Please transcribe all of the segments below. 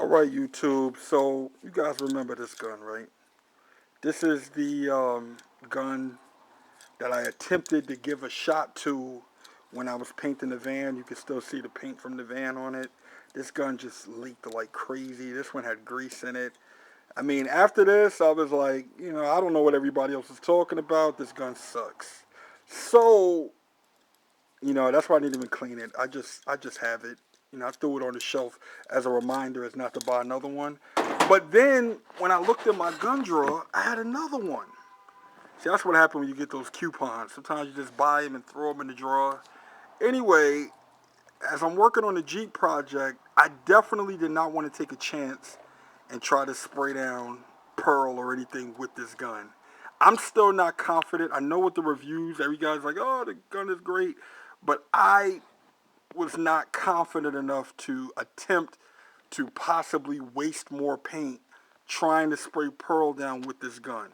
Alright, YouTube, so you guys remember this gun, right? This is the gun that I attempted to give a shot to when I was painting the van. You can still see the paint from the van on it. This gun just leaked like crazy. This one had grease in it. I mean, after this, I was like, I don't know what everybody else is talking about. This gun sucks. So, that's why I didn't even clean it. I just have it. I threw it on the shelf as a reminder as not to buy another one. But then, when I looked in my gun drawer, I had another one. See, that's what happens when you get those coupons. Sometimes you just buy them and throw them in the drawer. Anyway, as I'm working on the Jeep project, I definitely did not want to take a chance and try to spray down pearl or anything with this gun. I'm still not confident. I know what the reviews, every guy's like, oh, the gun is great. But I was not confident enough to attempt to possibly waste more paint trying to spray pearl down with this gun.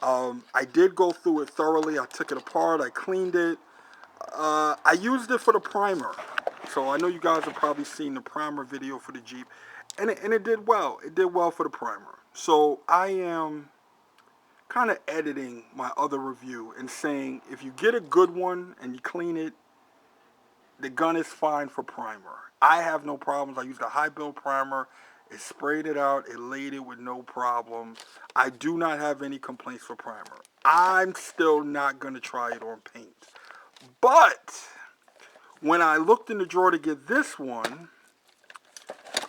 I did go through it thoroughly. I took it apart. I cleaned it. I used it for the primer. So I know you guys have probably seen the primer video for the Jeep. And it did well. It did well for the primer. So I am kind of editing my other review and saying if you get a good one and you clean it, the gun is fine for primer. I have no problems. I used a high build primer. It sprayed it out. It laid it with no problem. I do not have any complaints for primer. I'm still not going to try it on paint. But when I looked in the drawer to get this one,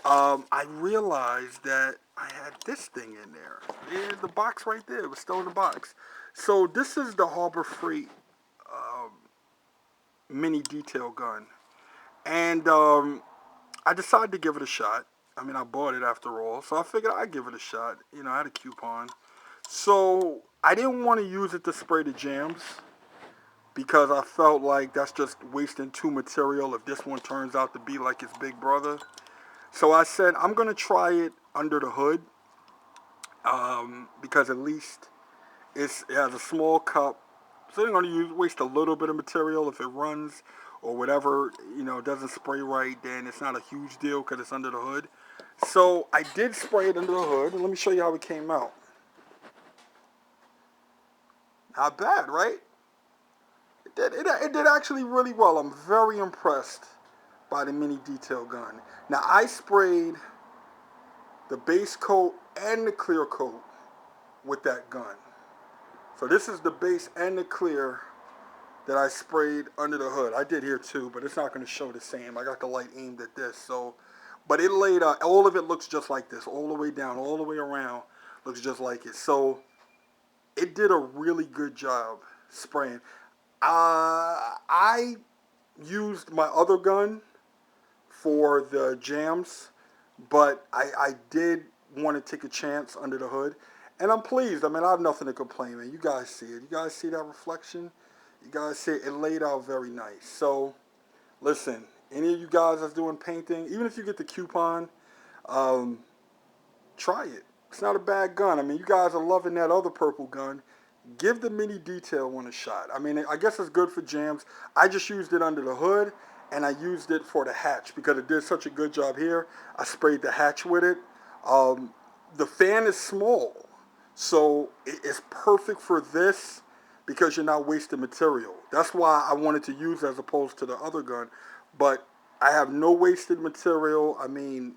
I realized that I had this thing in there. Yeah, the box right there. It was still in the box. So this is the Harbor Freight mini detail gun. And I decided to give it a shot. I mean, I bought it after all, so I figured I'd give it a shot. I had a coupon. So I didn't want to use it to spray the jams because I felt like that's just wasting too material if this one turns out to be like its big brother. So I said, I'm going to try it under the hood because at least it has a small cup. So they're going to waste a little bit of material if it runs or whatever, doesn't spray right, then it's not a huge deal because it's under the hood. So I did spray it under the hood, and let me show you how it came out. Not bad, right? It did actually really well. I'm very impressed by the mini detail gun. Now, I sprayed the base coat and the clear coat with that gun. So this is the base and the clear that I sprayed under the hood. I did here too, but it's not going to show the same. I got the light aimed at this. So, but it laid out, all of it looks just like this. All the way down, all the way around, looks just like it. So, it did a really good job spraying. I used my other gun for the jams, but I did want to take a chance under the hood. And I'm pleased. I mean, I have nothing to complain, man. You guys see it. You guys see that reflection? You guys see it laid out very nice. So, listen, any of you guys that's doing painting, even if you get the coupon, try it. It's not a bad gun. I mean, you guys are loving that other purple gun. Give the mini detail one a shot. I mean, I guess it's good for jams. I just used it under the hood, and I used it for the hatch because it did such a good job here. I sprayed the hatch with it. The fan is small, so it's perfect for this because you're not wasting material. That's why I wanted to use it as opposed to the other gun. But I have no wasted material. I mean,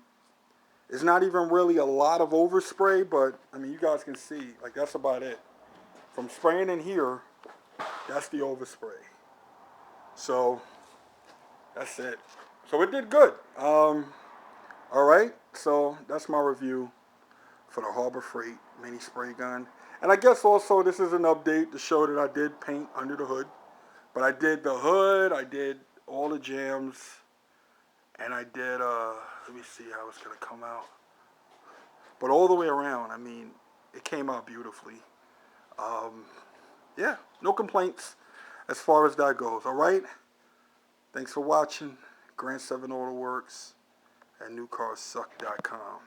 it's not even really a lot of overspray, but I mean, you guys can see, like, that's about it. From spraying in here, that's the overspray. So, that's it. So it did good. All right, so that's my review for the Harbor Freight mini spray gun. And I guess also this is an update to show that I did paint under the hood. But I did the hood, I did all the jams, and I did, let me see how it's going to come out. But all the way around, I mean, it came out beautifully. Yeah, no complaints as far as that goes, all right? Thanks for watching. Grant 7 Auto Works at newcarsuck.com.